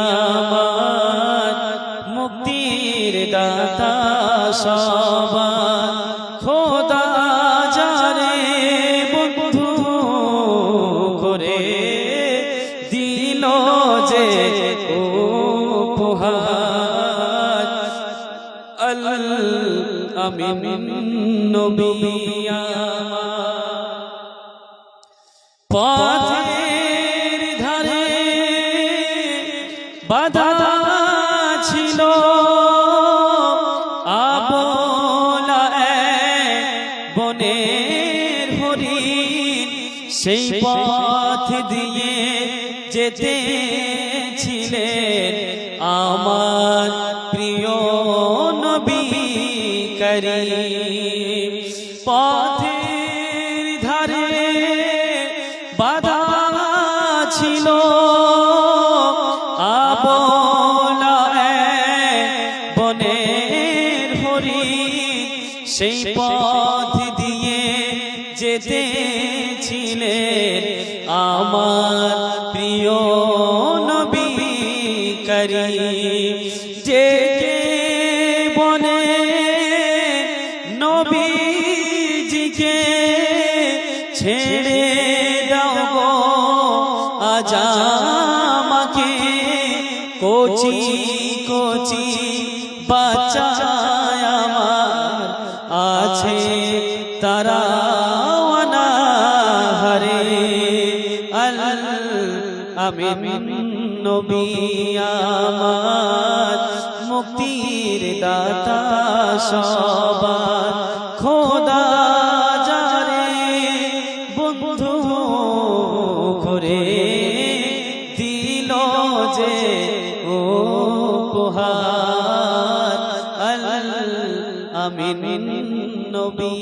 আমার মুক্তির দাতা সবার খোদা যারে বন্ধু করে দিল যে উপহার আল আমিন নবী পথের ধারে বাধা ছিল আবলা বনের হরিণ সেই পথ দিয়ে যেতে ছিলেন আমার প্রিয় নবী করিম পথের ধারে বাধা ছিল আবলা বনের হরিণ সেই পথ দিয়ে যেতে ছিলেন আমার প্রিয় নবী করিম ডেকে বনে নবীজিকে ছেড়ে দাও গো আজ আমাকে কোচি কোচি বাচ্চা আমার আছে তারা অনাহারে আল আমিন নবী আমার মুক্তির দাতা সবার খোদা যারে বন্ধু করে দিল যে উপহার আল আমিন নবী।